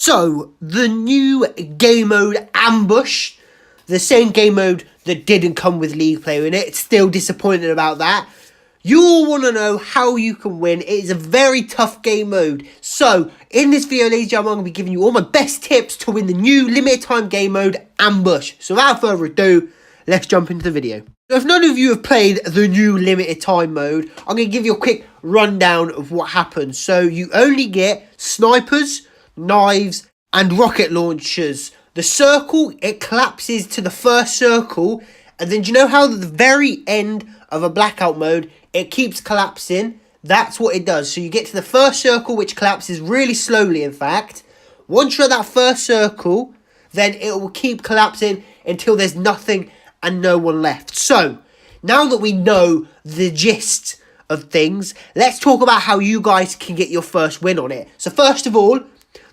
So, the new game mode Ambush, the same game mode that didn't come with League Player in it, still disappointed about that. You all want to know how you can win. It is a very tough game mode. So, in this video, ladies and gentlemen, I'm going to be giving you all my best tips to win the new limited time game mode Ambush. So, without further ado, let's jump into the video. So, if none of you have played the new limited time mode, I'm going to give you a quick rundown of what happens. So, you only get snipers, knives, and rocket launchers. The circle, it collapses to the first circle, and then do you know how at the very end of a blackout mode, it keeps collapsing? That's what it does. So you get to the first circle, which collapses really slowly, in fact. Once you're at that first circle, then it will keep collapsing until there's nothing and no one left. So, now that we know the gist of things, let's talk about how you guys can get your first win on it. So first of all,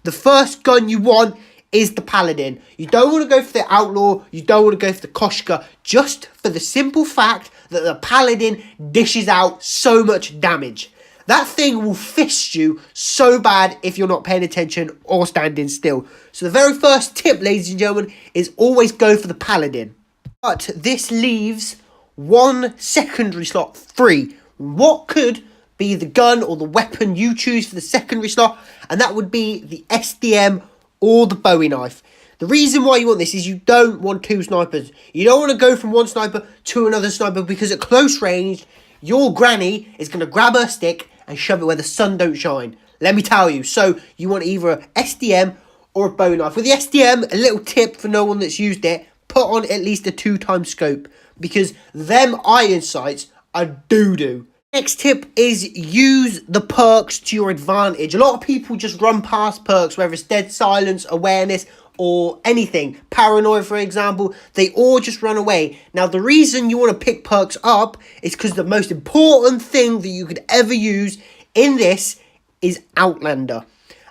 the first gun you want is the Paladin. You don't want to go for the Outlaw, you don't want to go for the Koshka, just for the simple fact that the Paladin dishes out so much damage. That thing will fist you so bad if you're not paying attention or standing still. So the very first tip, ladies and gentlemen, is always go for the Paladin. But this leaves one secondary slot free. What could be the gun or the weapon you choose for the secondary slot? And that would be the SDM or the Bowie knife. The reason why you want this is you don't want two snipers. You don't want to go from one sniper to another sniper, because at close range, your granny is going to grab her stick and shove it where the sun don't shine. Let me tell you. So you want either a SDM or a Bowie knife. With the SDM, a little tip for no one that's used it, put on at least a 2x scope, because them iron sights are doo-doo. Next tip is use the perks to your advantage. A lot of people just run past perks, whether it's dead silence, awareness, or anything. Paranoia, for example, they all just run away. Now, the reason you want to pick perks up is because the most important thing that you could ever use in this is Outlander.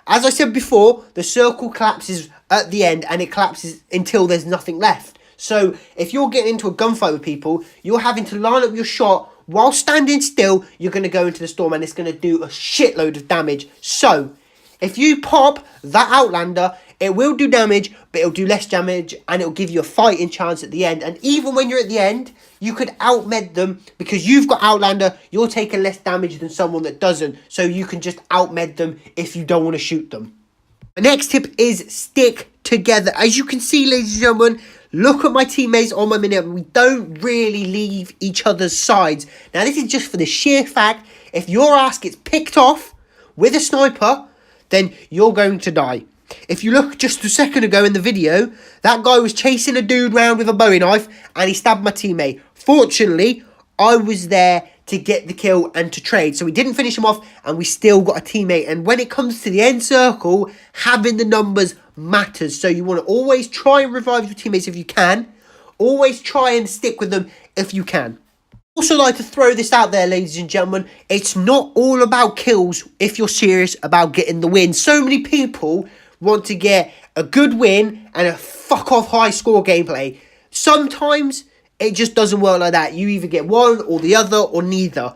As I said before, the circle collapses at the end, and it collapses until there's nothing left. So, if you're getting into a gunfight with people, you're having to line up your shot. While standing still, you're going to go into the storm, and it's going to do a shitload of damage. So, if you pop that Outlander, it will do damage, but it'll do less damage, and it'll give you a fighting chance at the end. And even when you're at the end, you could outmed them, because you've got Outlander, you're taking less damage than someone that doesn't. So you can just outmed them if you don't want to shoot them. The next tip is stick together. As you can see, ladies and gentlemen, look at my teammates on my minute. We don't really leave each other's sides. Now, this is just for the sheer fact, if your ass gets picked off with a sniper, then you're going to die. If you look just a second ago in the video, that guy was chasing a dude round with a Bowie knife, and he stabbed my teammate. Fortunately, I was there to get the kill and to trade. So we didn't finish him off, and we still got a teammate. And when it comes to the end circle, having the numbers matters. So you want to always try and revive your teammates if you can. Always try and stick with them if you can. Also like to throw this out there, ladies and gentlemen. It's not all about kills if you're serious about getting the win. So many people want to get a good win and a fuck off high score gameplay. Sometimes it just doesn't work like that. You either get one or the other or neither.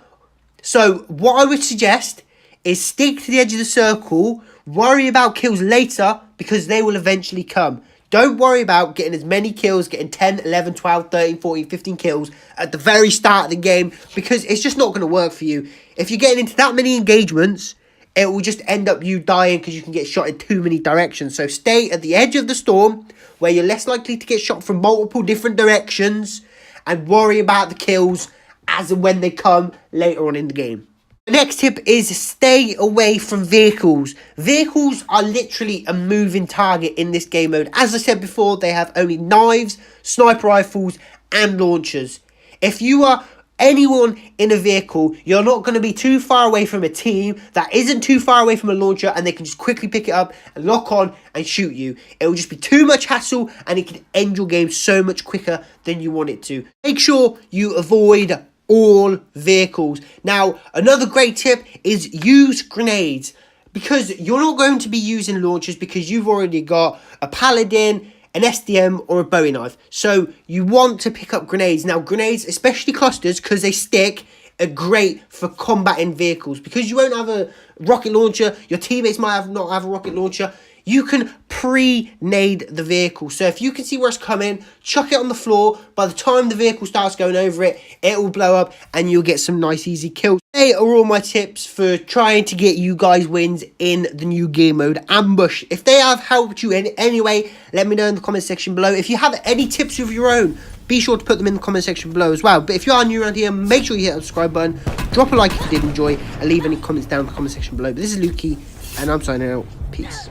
So what I would suggest is stick to the edge of the circle. Worry about kills later, because they will eventually come. Don't worry about getting as many kills, getting 10, 11, 12, 13, 14, 15 kills at the very start of the game, because it's just not going to work for you. If you're getting into that many engagements, it will just end up you dying because you can get shot in too many directions. So stay at the edge of the storm, where you're less likely to get shot from multiple different directions, and worry about the kills as and when they come later on in the game. The next tip is stay away from vehicles. Vehicles are literally a moving target in this game mode. As I said before, they have only knives, sniper rifles, and launchers. If you are anyone in a vehicle, you're not going to be too far away from a team that isn't too far away from a launcher, and they can just quickly pick it up and lock on and shoot you. It will just be too much hassle, and it can end your game so much quicker than you want it to. Make sure you avoid all vehicles. Now, another great tip is use grenades, because you're not going to be using launchers, because you've already got a Paladin, an SDM, or a Bowie knife. So you want to pick up grenades. Now, grenades, especially clusters, because they stick, are great for combating vehicles. Because you won't have a rocket launcher, your teammates might not have a rocket launcher, you can pre-nade the vehicle. So if you can see where it's coming, chuck it on the floor. By the time the vehicle starts going over it, it will blow up and you'll get some nice easy kills. They are all my tips for trying to get you guys wins in the new game mode Ambush. If they have helped you in any way, let me know in the comment section below. If you have any tips of your own, be sure to put them in the comment section below as well. But if you are new around here, make sure you hit the subscribe button, drop a like if you did enjoy, and leave any comments down in the comment section below. But this is LUKEY, and I'm signing out. Peace.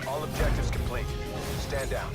All objectives complete. Stand down.